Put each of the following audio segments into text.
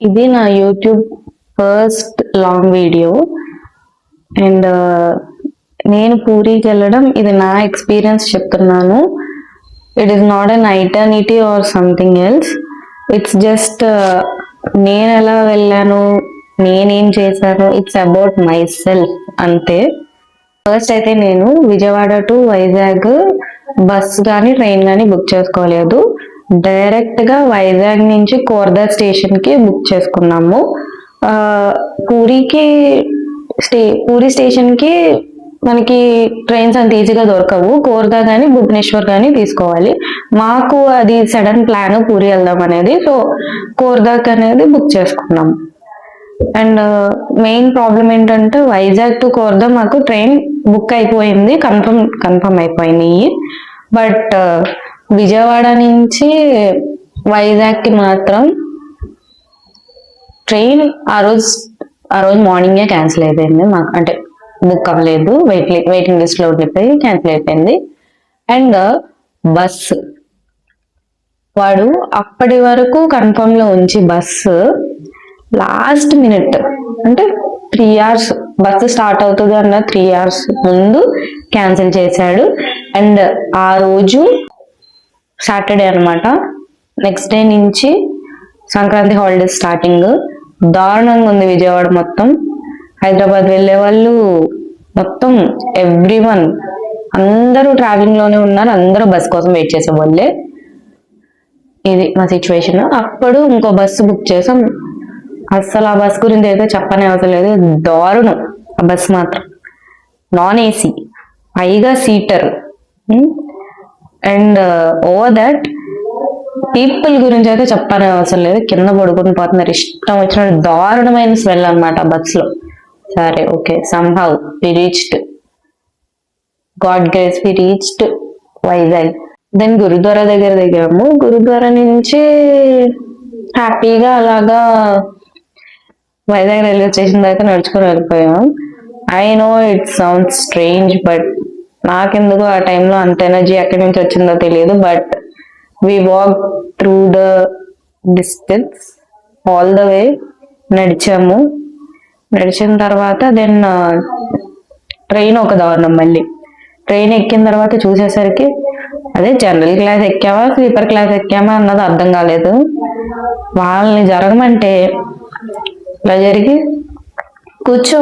ఇది నా YouTube first long video. And నేను పూరికి వెళ్ళడం ఇది నా ఎక్స్పీరియన్స్ చెప్తున్నాను. It is not an eternity or something else. It's just నేను ఎలా వెళ్ళాను, నేనేం చేశాను, ఇట్స్ అబౌట్ మై సెల్ఫ్ అంతే. ఫస్ట్ అయితే నేను విజయవాడ టు వైజాగ్ బస్ కానీ ట్రైన్ కానీ బుక్ చేసుకోలేదు. డైరెక్ట్ గా వైజాగ్ నుంచి కోర్దా స్టేషన్ కి బుక్ చేసుకున్నాము. పూరికి పూరి స్టేషన్ కి మనకి ట్రైన్స్ అంత ఈజీగా దొరకవు. కోర్దా కానీ భువనేశ్వర్ కానీ తీసుకోవాలి. మాకు అది సడన్ ప్లాన్ పూరి వెళ్దాం అనేది, సో కోర్దాక్ అనేది బుక్ చేసుకున్నాం. అండ్ మెయిన్ ప్రాబ్లం ఏంటంటే వైజాగ్ టు కోర్దా మాకు ట్రైన్ బుక్ అయిపోయింది, కన్ఫర్మ్ అయిపోయినాయి. బట్ విజయవాడ నుంచి వైజాగ్ కి మాత్రం ట్రైన్ ఆ రోజు మార్నింగే క్యాన్సిల్ అయిపోయింది. మాకు అంటే బుక్ అవ్వలేదు, వెయిటింగ్ లిస్ట్ లో ఉండిపోయి క్యాన్సిల్ అయిపోయింది. అండ్ బస్సు వాడు అప్పటి వరకు కన్ఫర్మ్ లో ఉంచి బస్సు లాస్ట్ మినిట్ అంటే 3 hours బస్సు స్టార్ట్ అవుతుంది అన్న 3 hours ముందు క్యాన్సిల్ చేశాడు. అండ్ ఆ రోజు సాటర్డే అనమాట. నెక్స్ట్ డే నుంచి సంక్రాంతి హాలిడేస్ స్టార్టింగ్. దారుణంగా ఉంది విజయవాడ మొత్తం. హైదరాబాద్ వెళ్ళే వాళ్ళు మొత్తం ఎవ్రీవన్ అందరూ ట్రావెలింగ్ లోనే ఉన్నారు. అందరూ బస్ కోసం వెయిట్ చేసే వాళ్ళే. ఇది మా సిచ్యువేషన్. అప్పుడు ఇంకో బస్సు బుక్ చేసాం. అస్సలు ఆ బస్ గురించి అయితే చెప్పనే అవసరం లేదు. దారుణం ఆ బస్ మాత్రం. నాన్ ఏసీ, పైగా seater. And over that people గురించి అయితే చెప్పనే అవసరం లేదు. కింద పడుకుని పోతున్నారు ఇష్టం వచ్చినట్టు. దారుణమైన స్మెల్ అనమాట బస్ లో. సరే okay, somehow we reached, God grace we reached Vizag. Then gurdwara దగ్గర దిగాము. గురుద్వారా నుంచి హ్యాపీగా అలాగా వైజాగ్ రైల్వే స్టేషన్ దాకా నడుచుకొని వెళ్ళిపోయాం. I know it sound strange, but నాకెందుకు ఆ టైంలో అంత ఎనర్జీ ఎక్కడి నుంచి వచ్చిందో తెలియదు. But we walk through the distance all the way. నడిచాము. నడిచిన తర్వాత దెన్ ట్రైన్ ఒక దారుణం. మళ్ళీ ట్రైన్ ఎక్కిన తర్వాత చూసేసరికి అదే జనరల్ క్లాస్ ఎక్కామా స్లీపర్ క్లాస్ ఎక్కామా అన్నది అర్థం కాలేదు. వాళ్ళని జరగమంటే ఇలా జరిగి కూర్చో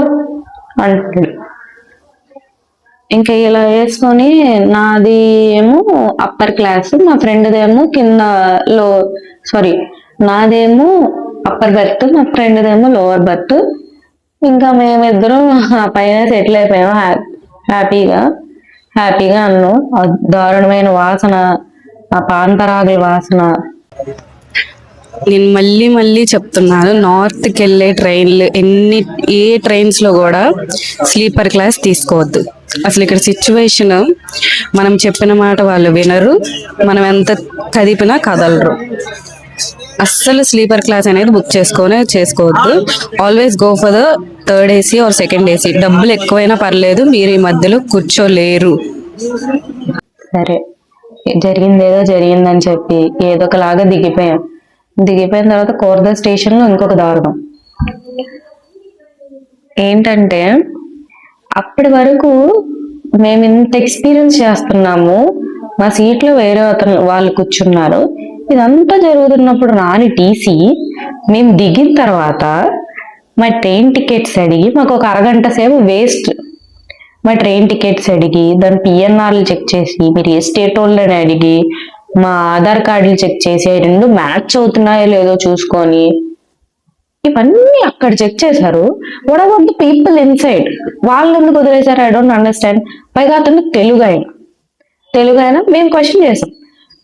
అంటాడు. ఇంకా ఇలా వేసుకొని నాది ఏమో అప్పర్ క్లాస్, మా ఫ్రెండ్దేమో నాదేమో అప్పర్ బెర్త్, మా ఫ్రెండ్దేమో లోవర్ బెర్త్. ఇంకా మేమిద్దరం పైన సెటిల్ అయిపోయాం హ్యాపీగా అన్నాం. దారుణమైన వాసన, ఆ పాంతరాగుల వాసన. నేను మళ్ళీ చెప్తున్నాను, నార్త్కి వెళ్ళే ట్రైన్లు ఏ ట్రైన్స్ లో కూడా స్లీపర్ క్లాస్ తీసుకోవద్దు. అసలు ఇక్కడ సిచ్యువేషన్, మనం చెప్పిన మాట వాళ్ళు వినరు, మనం ఎంత కదిపినా కదలరు. అస్సలు స్లీపర్ క్లాస్ అనేది బుక్ చేసుకోవద్దు. Always go for the third AC or second AC. డబ్బులు ఎక్కువైనా పర్లేదు, మీరు ఈ మధ్యలో కూర్చోలేరు. సరే, జరిగిందేదో జరిగిందని చెప్పి ఏదో ఒకలాగా దిగిపోయిన తర్వాత కోర్దా స్టేషన్ లో ఇంకొక దారుణం ఏంటంటే, అప్పటి వరకు మేము ఇంత ఎక్స్పీరియన్స్ చేస్తున్నాము, మా సీట్ లో వేరే వాళ్ళు కూర్చున్నారు. ఇదంతా జరుగుతున్నప్పుడు రాని టీసీ మేము దిగిన తర్వాత మా ట్రైన్ టికెట్స్ అడిగి, మాకు ఒక అరగంట సేపు వేస్ట్. మా ట్రైన్ టికెట్స్ అడిగి, దాని పిఎన్ఆర్లు చెక్ చేసి, మీరు ఏ స్టేట్ వాళ్ళని అడిగి, మా ఆధార్ కార్డులు చెక్ చేసి, రెండు మ్యాచ్ అవుతున్నాయో లేదో చూసుకొని, ఇవన్నీ అక్కడ చెక్ చేశారు. What about the people inside? వాళ్ళు ఎందుకు వదిలేశారు? I don't understand. పైగా అతను తెలుగు అయినా మేము క్వశ్చన్ చేసాం,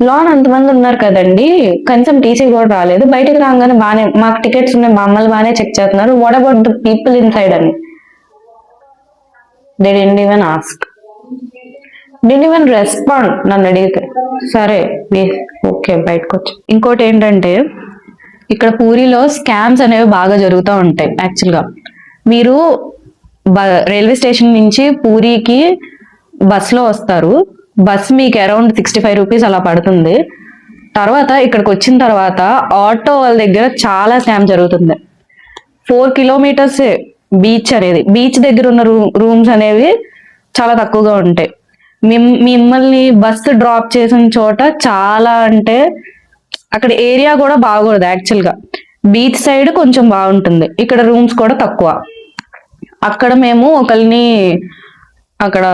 లోన్ అంతమంది ఉన్నారు కదండి, కనీసం టీసీ కూడా రాలేదు, బయటకు రాగానే బాగానే మాకు టికెట్స్ ఉన్నాయి, మమ్మల్ని బాగానే చెక్ చేస్తున్నారు, what about the people inside అని. They didn't even ask, didn't even respond. నన్ను అడిగితే సరే ఓకే బయటకు వచ్చి. ఇంకోటి ఏంటంటే, ఇక్కడ పూరిలో స్కామ్స్ అనేవి బాగా జరుగుతూ ఉంటాయి. యాక్చువల్గా మీరు రైల్వే స్టేషన్ నుంచి పూరికి బస్లో వస్తారు. బస్ మీకు అరౌండ్ 65 రూపీస్ అలా పడుతుంది. తర్వాత ఇక్కడికి వచ్చిన తర్వాత ఆటో వాళ్ళ దగ్గర చాలా స్కామ్ జరుగుతుంది. 4 kilometers బీచ్ అనేది, బీచ్ దగ్గర ఉన్న రూమ్స్ అనేవి చాలా తక్కువగా ఉంటాయి. మిమ్మల్ని బస్సు డ్రాప్ చేసిన చోట చాలా అంటే అక్కడ ఏరియా కూడా బాగోదు యాక్చువల్ గా. బీచ్ సైడ్ కొంచెం బాగుంటుంది, ఇక్కడ రూమ్స్ కూడా తక్కువ. అక్కడ మేము ఒకరిని అక్కడ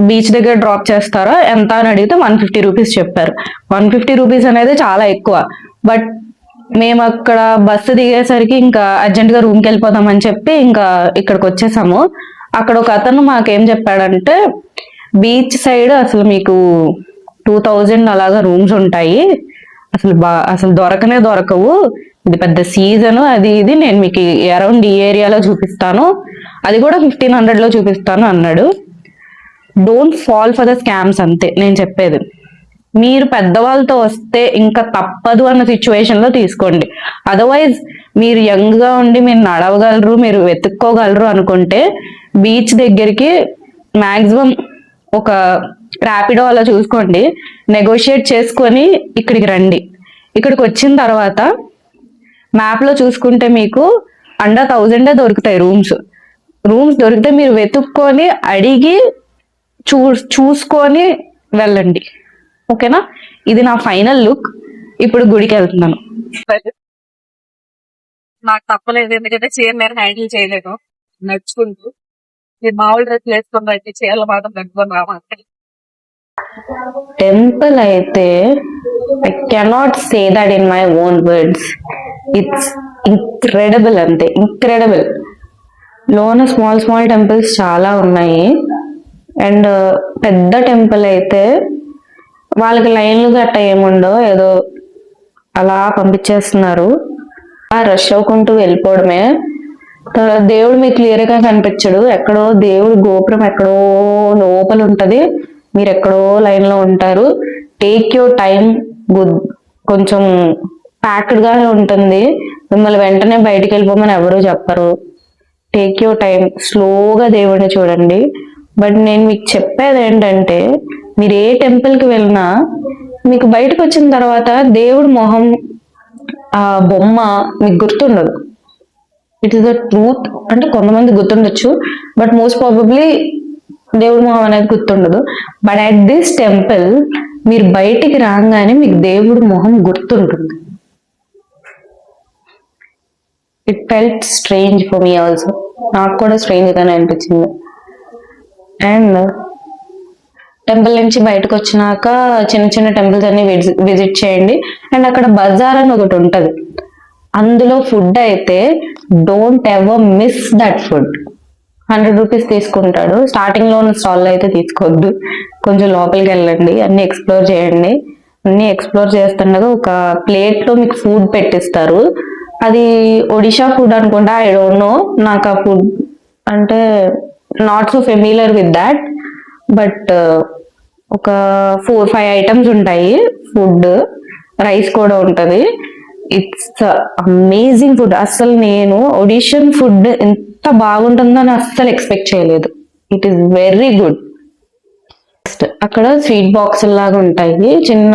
బీచ్ దగ్గర డ్రాప్ చేస్తారా ఎంత అని అడిగితే 150 రూపీస్ చెప్పారు. 150 రూపీస్ అనేది చాలా ఎక్కువ. బట్ మేము అక్కడ బస్సు దిగేసరికి ఇంకా అర్జెంట్ గా రూమ్కి వెళ్ళిపోదామని చెప్పి ఇంకా ఇక్కడికి వచ్చేసాము. అక్కడ ఒక అతను మాకేం చెప్పాడంటే, బీచ్ సైడ్ అసలు మీకు 2000 అలాగా రూమ్స్ ఉంటాయి, అసలు దొరకనే దొరకవు, ఇది పెద్ద సీజన్, అది ఇది, నేను మీకు అరౌండ్ ఈ ఏరియాలో చూపిస్తాను, అది కూడా 1500 లో చూపిస్తాను అన్నాడు. Don't fall for the scams, అంతే నేను చెప్పేది. మీరు పెద్దవాళ్ళతో వస్తే ఇంకా తప్పదు అన్న సిచ్యువేషన్ లో తీసుకోండి. అదర్వైజ్ మీరు యంగ్ గా ఉండి మీరు నడవగలరు, మీరు వెతుక్కోగలరు అనుకుంటే బీచ్ దగ్గరికి మాక్సిమం ఒక ర్యాపిడో అలా చూసుకోండి, నెగోషియేట్ చేసుకొని ఇక్కడికి రండి. ఇక్కడికి వచ్చిన తర్వాత మ్యాప్ లో చూసుకుంటే మీకు అండర్ 1000 దొరుకుతాయి రూమ్స్ దొరికితే మీరు వెతుక్కొని అడిగి చూసుకొని వెళ్ళండి. ఓకేనా? ఇది నా ఫైనల్ లుక్. ఇప్పుడు గుడికి వెళ్తున్నాను. నాకు తప్పలేదు, ఎందుకంటే చీర నేను హ్యాండిల్ చేయలేను నడుచుకుంటూ. మీరు మామూలు డ్రెస్ వేసుకుని అయితే చీరల మాత్రం కట్టుకొని రావాలి. టెంపుల్ అయితే I cannot say that in my own words, it's incredible, అంతే ఇంక్రెడిబుల్. లోన స్మాల్ టెంపుల్స్ చాలా ఉన్నాయి. అండ్ పెద్ద టెంపుల్ అయితే వాళ్ళకి లైన్లు గట్ట ఏముండవు, ఏదో అలా పంపించేస్తున్నారు, రష్ అవ్వకుంటూ వెళ్ళిపోవడమే. దేవుడు మీకు క్లియర్ గా కనిపించడు, ఎక్కడో దేవుడు గోపురం ఎక్కడో లోపల ఉంటది, మీరు ఎక్కడో లైన్ లో ఉంటారు. టేక్ యువర్ టైం, కొంచెం ప్యాక్డ్ గానే ఉంటుంది, మిమ్మల్ని వెంటనే బయటికి వెళ్ళిపోమని ఎవరు చెప్పరు. టేక్ యువర్ టైం, స్లోగా దేవుడిని చూడండి. బట్ నేను మీకు చెప్పేది ఏంటంటే, మీరు ఏ టెంపుల్ కి వెళ్ళినా మీకు బయటకు వచ్చిన తర్వాత దేవుడి మొహం ఆ బొమ్మ మీకు గుర్తుండదు. It is the truth. అంటే కొంతమంది గుర్తుండొచ్చు, బట్ మోస్ట్ ప్రాబబ్లీ దేవుడి మొహం అనేది గుర్తుండదు. బట్ అట్ దిస్ టెంపుల్ మీరు బయటికి రాగానే మీకు దేవుడి మొహం గుర్తుంటుంది. It felt strange for me also, నాకు కూడా స్ట్రేంజ్ గానే అనిపించింది. అండ్ టెంపుల్ నుంచి బయటకు వచ్చినాక చిన్న టెంపుల్స్ అన్ని విజిట్ చేయండి. అండ్ అక్కడ బజార్ అని ఒకటి ఉంటది, అందులో ఫుడ్ అయితే don't ever miss that food. 100 rupees తీసుకుంటాడు. స్టార్టింగ్ లో ఉన్న స్టాల్ అయితే తీసుకోవద్దు, కొంచెం లోపలికి వెళ్ళండి, అన్ని ఎక్స్ప్లోర్ చేయండి. అన్ని ఎక్స్ప్లోర్ చేస్తుండగా ఒక ప్లేట్ లో మీకు ఫుడ్ పెట్టిస్తారు. అది ఒడిషా ఫుడ్ అనుకుంటా, ఐ డోంట్ నో. నాకు ఆ ఫుడ్ అంటే not so familiar with that. But ఒక 4-5 ఐటమ్స్ ఉంటాయి, ఫుడ్, రైస్ కూడా ఉంటది. It's amazing food. అసలు నేను ఒడిషియన్ ఫుడ్ ఎంత బాగుంటుందని అస్సలు ఎక్స్పెక్ట్ చేయలేదు. It is very good. అక్కడ స్వీట్ బాక్స్ లాగా ఉంటాయి, చిన్న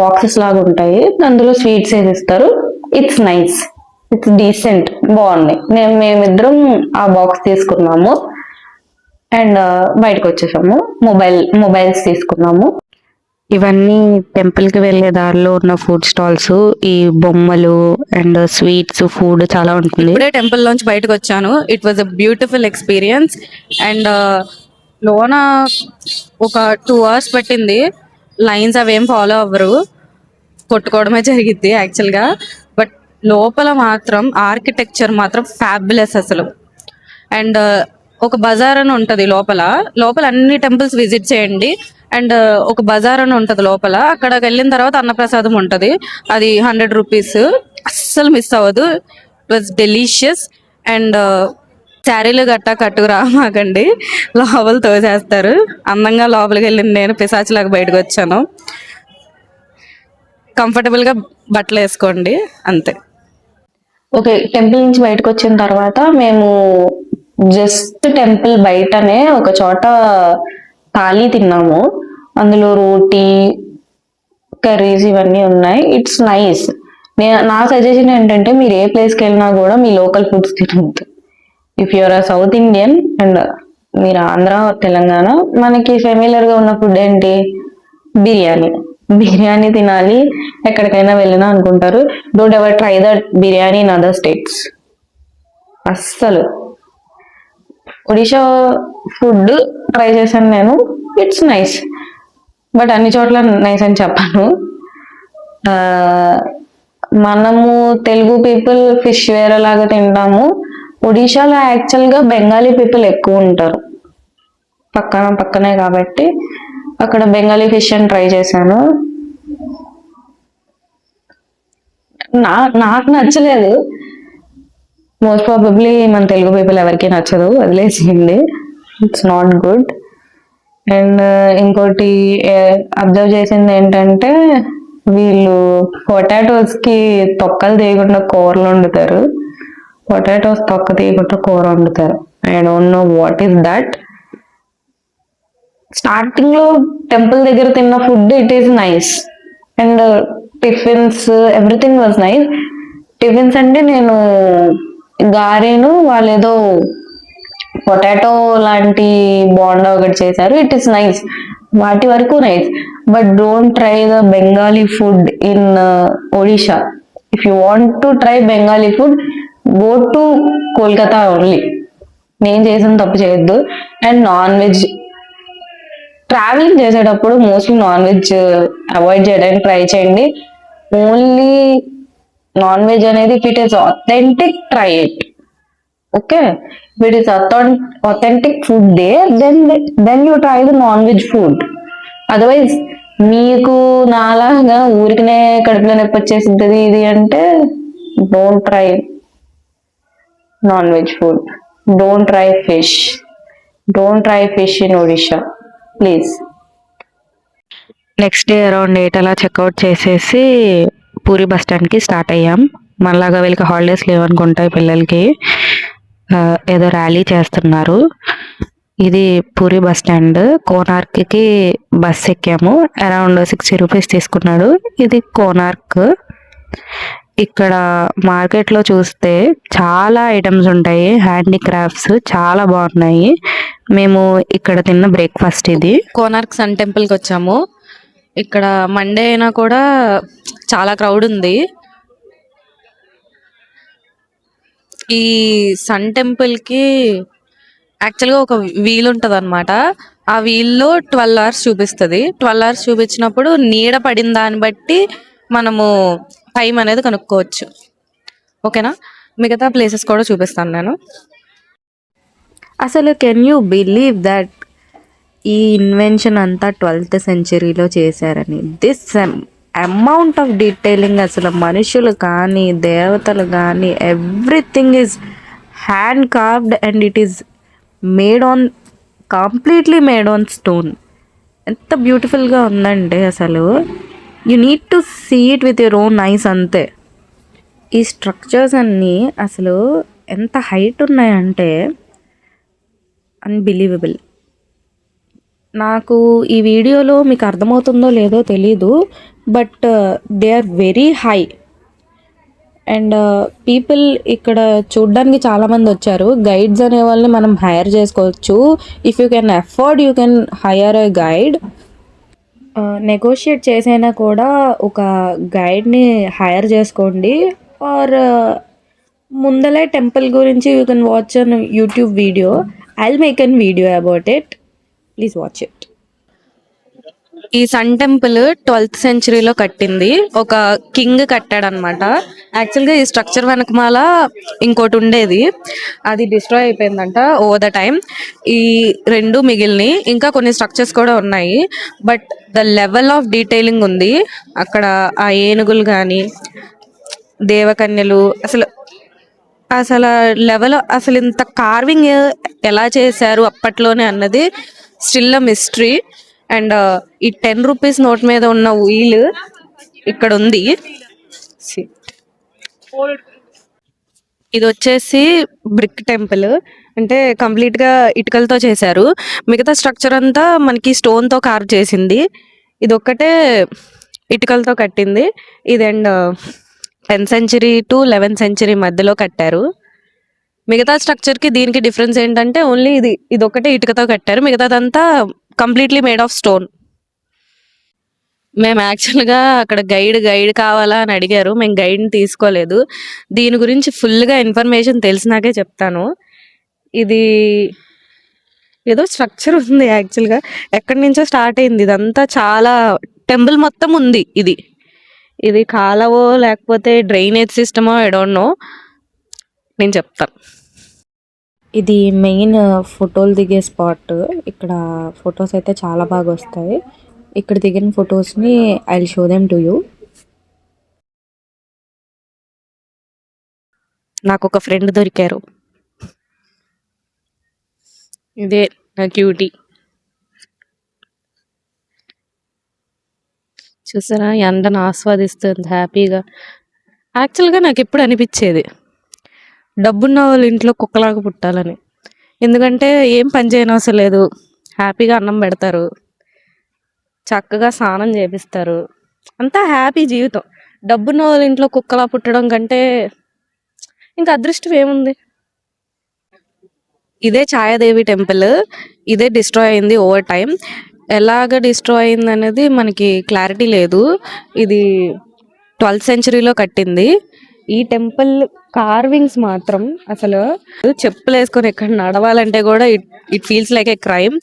బాక్సెస్ లాగా ఉంటాయి, అందులో స్వీట్స్ వేసిస్తారు. ఇట్స్ నైస్, ఇట్స్ డీసెంట్, బాగున్నాయి. మేమిద్దరం ఆ బాక్స్ తీసుకున్నాము అండ్ బయటకు వచ్చేసాము. మొబైల్స్ తీసుకున్నాము. ఇవన్నీ టెంపుల్ కి వెళ్లే దారిలో ఉన్న ఫుడ్ స్టాల్స్. ఈ బొమ్మలు అండ్ స్వీట్స్, ఫుడ్ చాలా ఉంటుంది. ఇప్పుడే టెంపుల్ నుంచి బయటకు వచ్చాను. It was a beautiful experience. And లోన ఒక 2 hours పట్టింది. లైన్స్ అవేం ఫాలో అవ్వరు, కొట్టుకోవడమే జరిగిద్ది యాక్చువల్ గా. బట్ లోపల మాత్రం ఆర్కిటెక్చర్ మాత్రం ఫ్యాబులస్ అసలు. అండ్ ఒక బజార్ అని ఉంటది లోపల అన్ని టెంపుల్స్ విజిట్ చేయండి. అండ్ ఒక బజార్ అని ఉంటది లోపల, అక్కడికి వెళ్ళిన తర్వాత అన్నప్రసాదం ఉంటది, అది 100 రూపీస్. అస్సలు మిస్ అవ్వదు, ఇట్ వాజ్ డెలిషియస్. అండ్ శారీలు గట్టా కట్టుకురా మాకండి, లోపల తోసేస్తారు. అందంగా లోపలికి వెళ్ళింది నేను పిశాచిలాగా బయటకు వచ్చాను. కంఫర్టబుల్ గా బట్టలు వేసుకోండి, అంతే. ఓకే, టెంపుల్ నుంచి బయటకు వచ్చిన తర్వాత మేము జస్ట్ టెంపుల్ బయటనే ఒక చోట థాలీ తిన్నాము. అందులో రోటీ, కర్రీస్ ఇవన్నీ ఉన్నాయి. It's nice. నా సజెషన్ ఏంటంటే మీరు ఏ ప్లేస్కి వెళ్ళినా కూడా మీ లోకల్ ఫుడ్స్ తినద్దు. If you're a South Indian and మీరు ఆంధ్ర తెలంగాణ, మనకి ఫెమిలియర్ గా ఉన్న ఫుడ్ ఏంటి? బిర్యానీ. బిర్యానీ తినాలి ఎక్కడికైనా వెళ్ళినా అనుకుంటారు. Don't ever try that biryani in other states. అస్సలు. ఒడిషా ఫుడ్ ట్రై చేశాను నేను, ఇట్స్ నైస్. బట్ అన్ని చోట్ల నైస్ అని చెప్పాను. ఆ, మనము తెలుగు పీపుల్ ఫిష్ వేరేలాగా తింటాము. ఒడిషాలో యాక్చువల్ గా బెంగాలీ పీపుల్ ఎక్కువ ఉంటారు, పక్కనే కాబట్టి అక్కడ బెంగాలీ ఫిష్ అని ట్రై చేశాను. నాకు నచ్చలేదు. మోస్ట్ ప్రాబబ్లీ మన తెలుగు పీపుల్ ఎవరికి నచ్చదు, వదిలేసేయండి. It's not good. అండ్ ఇంకోటి అబ్జర్వ్ చేసింది ఏంటంటే వీళ్ళు పొటాటోస్ కి తొక్కలు తీయకుండా కూరలు వండుతారు. పొటాటోస్ తొక్క తీయకుండా కూర వండుతారు. I don't know what is that. Starting లో టెంపుల్ దగ్గర తిన్న food it is nice. And tiffins everything was nice. Tiffins అంటే నేను గారెను వాళ్ళు ఏదో పొటాటో లాంటి బోండా ఒకటి చేశారు. ఇట్ ఈస్ నైస్, వాటి వరకు nice. But don't try the Bengali food in Odisha. If you want to try Bengali food, go to Kolkata only. నేను చేసిన తప్పు చేయొద్దు. అండ్ నాన్ వెజ్ ట్రావెలింగ్ చేసేటప్పుడు మోస్ట్లీ నాన్ వెజ్ అవాయిడ్ చేయడానికి ట్రై చేయండి. ఓన్లీ నాన్ వెజ్ అనేది if it is authentic, try it. Okay, if it is authentic food there, then you try the non veg food. Otherwise మీకు నాలాగా ఊరికనే కడుపులో నొప్పి వచ్చేసింది ఇది అంటే don't try non veg food. Don't try fish. Don't try fish in Odisha please. Next day around 8 అలా checkout చేసేసి పూరి బస్ స్టాండ్కి స్టార్ట్ అయ్యాం. మనలాగా వీళ్ళకి హాలిడేస్ లేవనుకుంటాయి పిల్లలకి. ఏదో ర్యాలీ చేస్తున్నారు. ఇది పూరి బస్ స్టాండ్. కోనార్క్కి బస్ ఎక్కాము. అరౌండ్ 60 రూపీస్ తీసుకున్నాడు. ఇది కోనార్క్. ఇక్కడ మార్కెట్లో చూస్తే చాలా ఐటమ్స్ ఉంటాయి, హ్యాండీక్రాఫ్ట్స్ చాలా బాగున్నాయి. మేము ఇక్కడ తిన్న బ్రేక్ఫాస్ట్ ఇది. కోనార్క్ సన్ టెంపుల్కి వచ్చాము. ఇక్కడ మండే అయినా కూడా చాలా క్రౌడ్ ఉంది. ఈ సన్ టెంపుల్కి యాక్చువల్గా ఒక వీల్ ఉంటుంది అనమాట. ఆ వీల్లో 12 అవర్స్ చూపిస్తుంది. 12 అవర్స్ చూపించినప్పుడు నీడ పడిన దాన్ని బట్టి మనము టైం అనేది కనుక్కోవచ్చు. ఓకేనా, మిగతా ప్లేసెస్ కూడా చూపిస్తాను నేను. అసలు కెన్ యూ బిలీవ్ దట్ ఈ ఇన్వెన్షన్ అంతా 12th సెంచరీలో చేశారని? దిస్ అమౌంట్ ఆఫ్ డీటెయిలింగ్, అసలు మనుషులు కానీ దేవతలు కానీ everything is hand carved and it is made on, completely made on stone. ఎంత బ్యూటిఫుల్గా ఉందంటే అసలు you need to see it with your own eyes అంతే. ఈ స్ట్రక్చర్స్ అన్నీ అసలు ఎంత హైట్ ఉన్నాయంటే అన్బిలీవబుల్. నాకు ఈ వీడియోలో మీకు అర్థమవుతుందో లేదో తెలీదు, but they are very high. And people ఇక్కడ చూడ్డానికి చాలామంది వచ్చారు. గైడ్స్ అనే వాళ్ళని మనం హైర్ చేసుకోవచ్చు. If you can afford you can hire a guide. Negotiate చేసైనా కూడా ఒక గైడ్ని హైర్ చేసుకోండి. ఆర్ ముందలే టెంపుల్ గురించి you can watch on YouTube video. I'll make an video about it, please watch it. ఈ సన్ టెంపుల్ 12th సెంచరీలో కట్టింది. ఒక కింగ్ కట్టాడనమాట. యాక్చువల్గా ఈ స్ట్రక్చర్ వెనకమాల ఇంకోటి ఉండేది, అది డిస్ట్రాయ్ అయిపోయిందంట ఓవర్ ద టైమ్. ఈ రెండు మిగిలిని ఇంకా కొన్ని స్ట్రక్చర్స్ కూడా ఉన్నాయి. But the level of detailing ఉంది అక్కడ. ఆ ఏనుగులు కానీ దేవకన్యలు, అసలు అసలు లెవెల్, అసలు ఇంత కార్వింగ్ ఎలా చేశారు అప్పట్లోనే అన్నది స్టిల్ అ మిస్టరీ. అండ్ ఈ 10 రూపీస్ నోట్ మీద ఉన్న వీల్ ఇక్కడ ఉంది. ఇది వచ్చేసి బ్రిక్ టెంపుల్, అంటే కంప్లీట్ గా ఇటుకలతో చేశారు. మిగతా స్ట్రక్చర్ అంతా మనకి స్టోన్ తో కార్వ్ చేసింది. ఇది ఒక్కటే ఇటుకలతో కట్టింది ఇది. And 10th century to 11th century మధ్యలో కట్టారు. మిగతా స్ట్రక్చర్ కి దీనికి డిఫరెన్స్ ఏంటంటే ఓన్లీ ఇది ఒకటే ఇటుకతో కట్టారు, మిగతాదంతా కంప్లీట్లీ మేడ్ ఆఫ్ స్టోన్. మేము యాక్చువల్గా అక్కడ గైడ్ కావాలా అని అడిగారు, మేము గైడ్ని తీసుకోలేదు. దీని గురించి ఫుల్గా ఇన్ఫర్మేషన్ తెలిసినాకే చెప్తాను. ఇది ఏదో స్ట్రక్చర్ ఉంది యాక్చువల్గా, ఎక్కడి నుంచో స్టార్ట్ అయింది ఇదంతా. చాలా టెంపుల్ మొత్తం ఉంది ఇది కాలవో లేకపోతే డ్రైనేజ్ సిస్టమో ఐ డోంట్ నో, నేను చెప్తాను. ఇది మెయిన్ ఫోటోలు దిగే స్పాట్. ఇక్కడ ఫొటోస్ అయితే చాలా బాగా వస్తాయి. ఇక్కడ దిగిన ఫొటోస్ని I will show them to you. నాకు ఒక ఫ్రెండ్ దొరికారు, ఇదే నా క్యూటీ. చూసారా ఎండను ఆస్వాదిస్తుంది హ్యాపీగా. యాక్చువల్గా నాకు ఎప్పుడు అనిపించేది డబ్బున్న వాళ్ళ ఇంట్లో కుక్కలాగా పుట్టాలని. ఎందుకంటే ఏం పని చేయనవసరం లేదు, హ్యాపీగా అన్నం పెడతారు, చక్కగా స్నానం చేపిస్తారు, అంతా హ్యాపీ జీవితం. డబ్బున్న వాళ్ళ ఇంట్లో కుక్కలా పుట్టడం కంటే ఇంకా అదృష్టం ఏముంది. ఇదే ఛాయాదేవి టెంపుల్. ఇదే డిస్ట్రాయ్ అయింది ఓవర్ టైం. ఎలాగ డిస్ట్రాయ్ అయింది అనేది మనకి క్లారిటీ లేదు. ఇది 12th centuryలో కట్టింది. ఈ టెంపుల్ కార్వింగ్స్ మాత్రం అసలు చెప్పులు వేసుకొని ఎక్కడ నడవాలంటే కూడా it feels like A crime,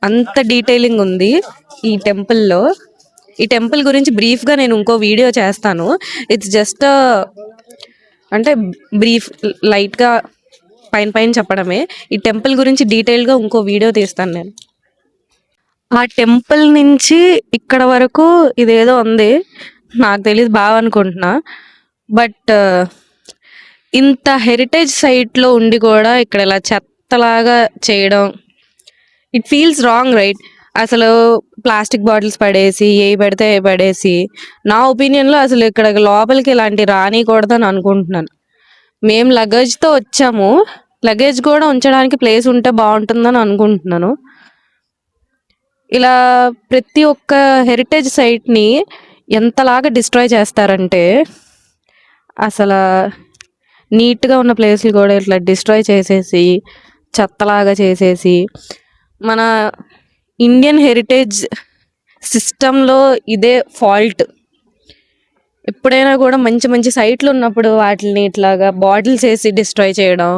అంత డీటెయిలింగ్ ఉంది ఈ టెంపుల్లో. ఈ టెంపుల్ గురించి బ్రీఫ్గా నేను ఇంకో వీడియో చేస్తాను. ఇట్స్ జస్ట్ అంటే బ్రీఫ్ లైట్గా పైన చెప్పడమే. ఈ టెంపుల్ గురించి డీటెయిల్గా ఇంకో వీడియో తీస్తాను నేను. ఆ టెంపుల్ నుంచి ఇక్కడ వరకు ఇదేదో ఉంది, నాకు తెలియదు బాగా అనుకుంటున్నా. బట్ ఇంత హెరిటేజ్ సైట్లో ఉండి కూడా ఇక్కడ ఇలా చెత్తలాగా చేయడం, ఇట్ ఫీల్స్ రాంగ్ రైట్. అసలు ప్లాస్టిక్ బాటిల్స్ పడేసి ఏ పెడితే ఏ పడేసి, నా ఒపీనియన్లో అసలు ఇక్కడ లోపలికి ఇలాంటి రానికూడదని అనుకుంటున్నాను. మేము లగేజ్తో వచ్చాము, లగేజ్ కూడా ఉంచడానికి ప్లేస్ ఉంటే బాగుంటుందని అనుకుంటున్నాను. ఇలా ప్రతి ఒక్క హెరిటేజ్ సైట్ని ఎంతలాగా డిస్ట్రాయ్ చేస్తారంటే, అసలు నీట్గా ఉన్న ప్లేస్లు కూడా ఇట్లా డిస్ట్రాయ్ చేసేసి చెత్తలాగా చేసేసి, మన ఇండియన్ హెరిటేజ్ సిస్టంలో ఇదే ఫాల్ట్. ఎప్పుడైనా కూడా మంచి మంచి సైట్లు ఉన్నప్పుడు వాటిని ఇట్లాగా బాటిల్స్ వేసి డిస్ట్రాయ్ చేయడం.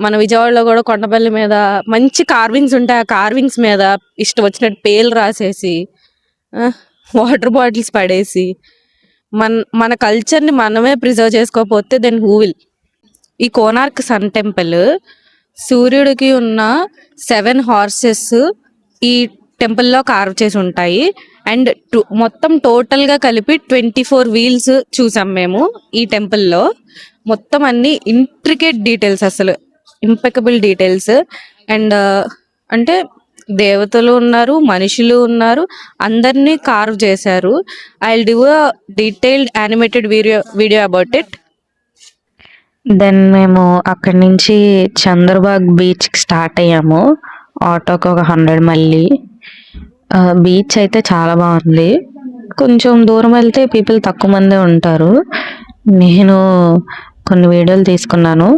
మన విజయవాడలో కూడా కొండపల్లి మీద మంచి కార్వింగ్స్ ఉంటాయి, ఆ కార్వింగ్స్ మీద ఇష్టం వచ్చినట్టు పేర్లు రాసేసి వాటర్ బాటిల్స్ పడేసి మన కల్చర్ని మనమే ప్రిజర్వ్ చేసుకోకపోతే దెన్ హూ విల్. ఈ కోనార్క్ సన్ టెంపుల్, సూర్యుడికి ఉన్న 7 హార్సెస్ ఈ టెంపుల్లో కార్వ్ చేసి ఉంటాయి. అండ్ మొత్తం టోటల్గా కలిపి 24 వీల్స్ చూసాం మేము ఈ టెంపుల్లో. మొత్తం అన్ని ఇంట్రికేట్ డీటెయిల్స్, అసలు ఇంపెకబుల్ డీటెయిల్స్. అండ్ అంటే దేవతలు ఉన్నారు, మనుషులు ఉన్నారు, అందరినీ కార్వ్ చేశారు. I will do a detailed animated video about it. Then మేము అక్కడి నుంచి చంద్రబాగ్ బీచ్కి స్టార్ట్ అయ్యాము. ఆటోకి ఒక 100 మళ్ళీ. బీచ్ అయితే చాలా బాగుంది. కొంచెం దూరం వెళ్తే పీపుల్ తక్కువ మందే ఉంటారు. నేను కొన్ని వీడియోలు తీసుకున్నాను.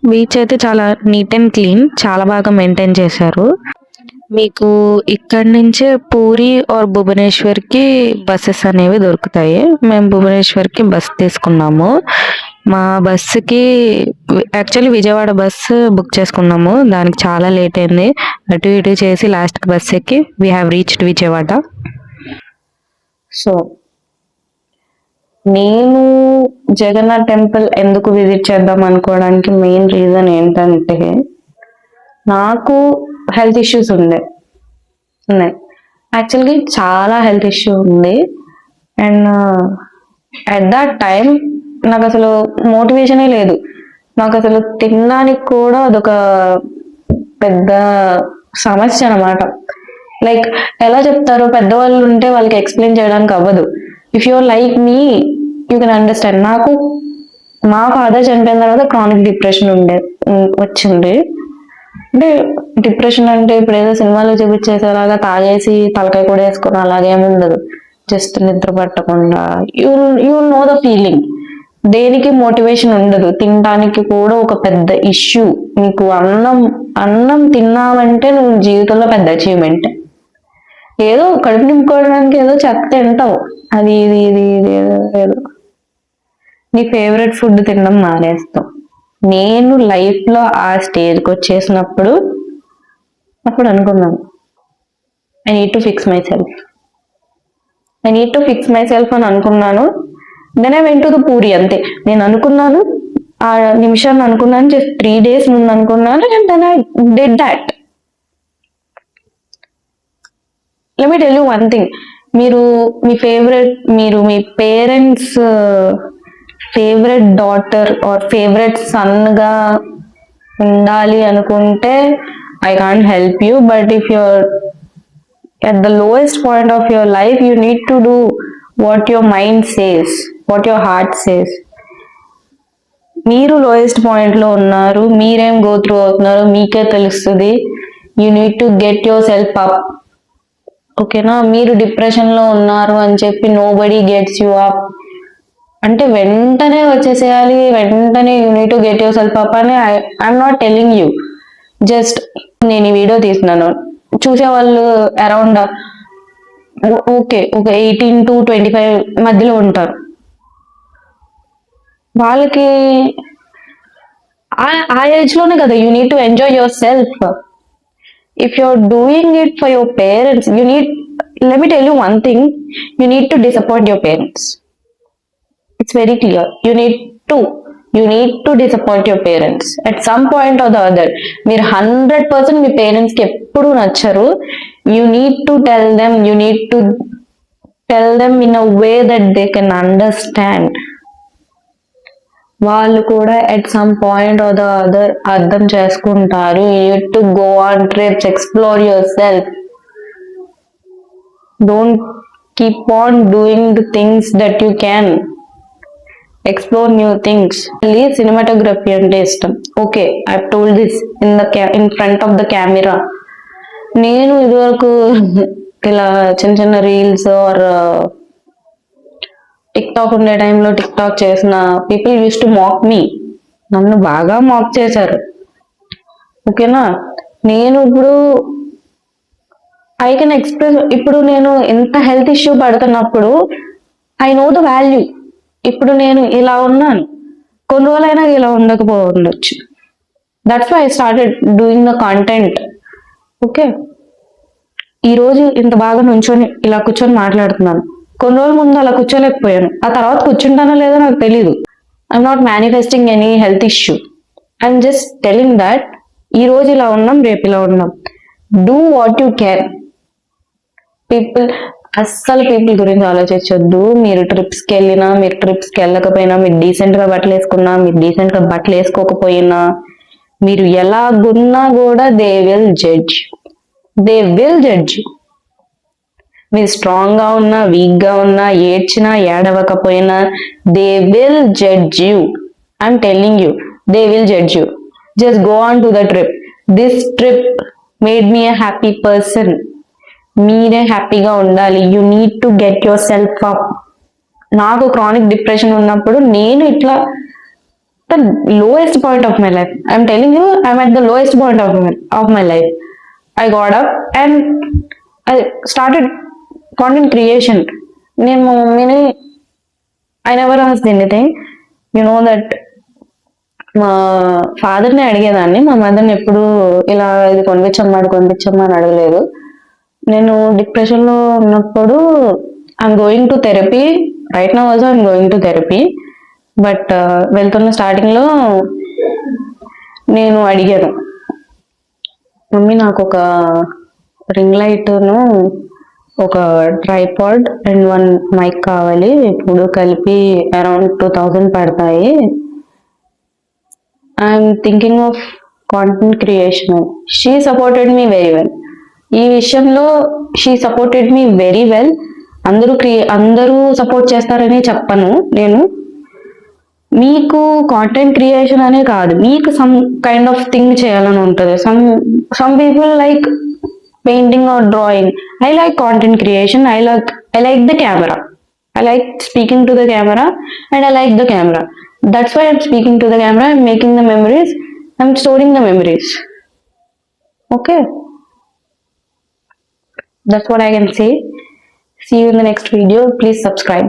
బీచ్ అయితే చాలా నీట్ అండ్ క్లీన్, చాలా బాగా మెయింటైన్ చేశారు. మీకు ఇక్కడి నుంచే పూరి ఆర్ భువనేశ్వర్కి బస్సెస్ అనేవి దొరుకుతాయి. మేము భువనేశ్వర్కి బస్ తీసుకున్నాము. మా బస్సుకి యాక్చువల్లీ విజయవాడ బస్సు బుక్ చేసుకున్నాము, దానికి చాలా లేట్ అయింది. అటు ఇటు చేసి లాస్ట్కి బస్ ఎక్కి we have reached Vijayawada. So నేను జగన్నాథ్ టెంపుల్ ఎందుకు విజిట్ చేద్దాం అనుకోవడానికి మెయిన్ రీజన్ ఏంటంటే, నాకు హెల్త్ ఇష్యూస్ ఉన్నాయి. యాక్చువల్గా చాలా హెల్త్ ఇష్యూ ఉంది. అండ్ అట్ దట్ టైం నాకు అసలు మోటివేషనే లేదు. నాకు అసలు తినడానికి కూడా అదొక పెద్ద సమస్య అన్నమాట. లైక్ ఎలా చెప్తారు, పెద్దవాళ్ళు ఉంటే వాళ్ళకి ఎక్స్ప్లెయిన్ చేయడానికి అవ్వదు. If you're like me you can understand. నాకు మా ఫాదర్ చనిపోయిన తర్వాత క్రానిక్ డిప్రెషన్ వచ్చింది. అంటే డిప్రెషన్ అంటే ఇప్పుడు ఏదో సినిమాలో చూపించేసేలాగా తాగేసి తలకాయ కూడా వేసుకుని అలాగేమి ఉండదు. జస్ట్ నిద్ర పట్టకుండా యూ నో ద ఫీలింగ్. దేనికి మోటివేషన్ ఉండదు, తినడానికి కూడా ఒక పెద్ద ఇష్యూ. నీకు అన్నం తిన్నావంటే నువ్వు జీవితంలో పెద్ద అచీవ్మెంట్. ఏదో కడుపు నింపుకోవడానికి ఏదో చెత్త తింటావు, అది ఇది ఇది ఇది ఏదో నీ ఫేవరెట్ ఫుడ్ తినడం మానేస్తావు. నేను లైఫ్ లో ఆ స్టేజ్కి వచ్చేసినప్పుడు అప్పుడు అనుకున్నాను, I need to fix myself అని అనుకున్నాను. Then I went to the Puri. అంతే, నేను అనుకున్నాను, ఆ నిమిషాన్ని అనుకున్నాను, జస్ట్ 3 days ముందు అనుకున్నాను, and then I did that. Let me tell you one thing. మీరు మీ parents favourite daughter or favourite sun గా ఉండాలి అనుకుంటే I can't help you. But if you're at the lowest point of your life, you need to do what your mind says, what your heart says. మీరు lowest point లో ఉన్నారు, మీరేం go through అవుతున్నారు మీకే తెలుస్తుంది. You need to get yourself up. ఓకేనా? మీరు depression లో ఉన్నారు అని చెప్పి nobody gets you up అంటే వెంటనే వచ్చేసేయాలి, వెంటనే you need to get yourself up అని I'm not telling you. Just నేను ఈ వీడియో తీస్తున్నాను, చూసే వాళ్ళు అరౌండ్ ఓకే ఒక 18 to 25 మధ్యలో ఉంటారు. వాళ్ళకి ఆ ఏజ్ లోనే కదా you need to enjoy yourself. If you're doing it for your parents, you need, let me tell you one thing, you need to disappoint your parents. It's very clear. You need to disappoint your parents at some point or the other. మీరు 100% మీ parents కి ఎప్పుడు నచ్చరు. You need to tell them in a way that they can understand. వాళ్ళు కూడా at some point or the other అర్థం చేసుకుంటారు. You need to go on trips, explore your self. Don't keep on doing the things that you can. Explore new things. Cinematography అంటే ఇష్టం. Okay, I told this in front of the camera. నేను ఇదివరకు ఇలా చిన్న చిన్న reels are tick talk ఉండే టైంలో tick talk చేసిన పీపుల్ యూస్ టు మాక్ మీ. నన్ను బాగా మాక్ చేశారు. ఓకేనా? నేను ఇప్పుడు ఐ కెన్ ఎక్స్ప్రెస్. ఇప్పుడు నేను ఎంత హెల్త్ ఇష్యూ పడుతున్నప్పుడు ఐ నో ద వాల్యూ. ఇప్పుడు నేను ఇలా ఉన్నాను, కొన్ని రోజులైనా ఇలా ఉండకపోవచ్చు. That's why I started doing the content. Okay, ఈరోజు ఇంత బాగా నుంచొని ఇలా కూర్చొని మాట్లాడుతున్నాను. కొన్ని రోజుల ముందు అలా కూర్చోలేకపోయాను, ఆ తర్వాత కూర్చుంటానో లేదో నాకు తెలీదు. I'm not manifesting any health issue. I'm just telling that ఈ రోజు ఇలా ఉన్నాం, రేపు ఇలా ఉన్నాం. Do what you can. అస్సలు పీపుల్ గురించి ఆలోచించొద్దు. మీరు ట్రిప్స్కి వెళ్ళినా, మీరు ట్రిప్స్కి వెళ్ళకపోయినా, మీరు డీసెంట్ గా బట్టలు వేసుకున్నా, మీరు డీసెంట్ గా బట్టలు వేసుకోకపోయినా, మీరు ఎలాగున్నా కూడా దే విల్ జడ్జ్. మీరు స్ట్రాంగ్ గా ఉన్నా, వీక్ గా ఉన్నా, ఏడ్చినా ఏడవకపోయినా, they will judge you. I'm telling you, they will judge you. Just go on to the trip. This trip made me a happy person. మీరే హ్యాపీగా ఉండాలి. You need to get yourself up. నాకు chronic depression ఉన్నప్పుడు నేను ఇట్లా the lowest point of my life, I'm telling you, I'm at the lowest point of my life. I got up and I started content creation. నేను మా మమ్మీని I never asked anything. You know that మా ఫాదర్ని అడిగేదాన్ని, మా మదర్ని ఎప్పుడు ఇలా ఇది కొనిపించమ్మా అది కొనిపించమ్మా అని అడగలేదు. నేను డిప్రెషన్ లో ఉన్నప్పుడు I'm going to therapy. Right now also I'm going to therapy. But వెళ్తున్న స్టార్టింగ్ లో నేను అడిగాను, మమ్మీ నాకు ఒక రింగ్ లైట్ను, ఒక ట్రైపాడ్ అండ్ 1 మైక్ కావాలి, ఇప్పుడు కలిపి అరౌండ్ 2000 పడతాయి. I'm thinking of content creation. She supported me very well. ఈ విషయంలో she supported me very well. అందరూ సపోర్ట్ చేస్తారని చెప్పను నేను. మీకు కాంటెంట్ క్రియేషన్ అనే కాదు, మీకు సమ్ కైండ్ ఆఫ్ థింగ్ చేయాలని ఉంటుంది. Some people like painting or drawing. I like content creation. I like I like the camera. I like speaking to the camera, and I like the camera. That's why I'm speaking to the camera. I'm making the memories. I'm storing the memories. Okay, that's what I can say. See you in the next video. Please subscribe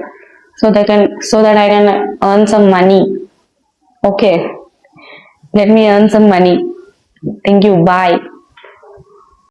so that I can earn some money. Okay, let me earn some money. Thank you. Bye.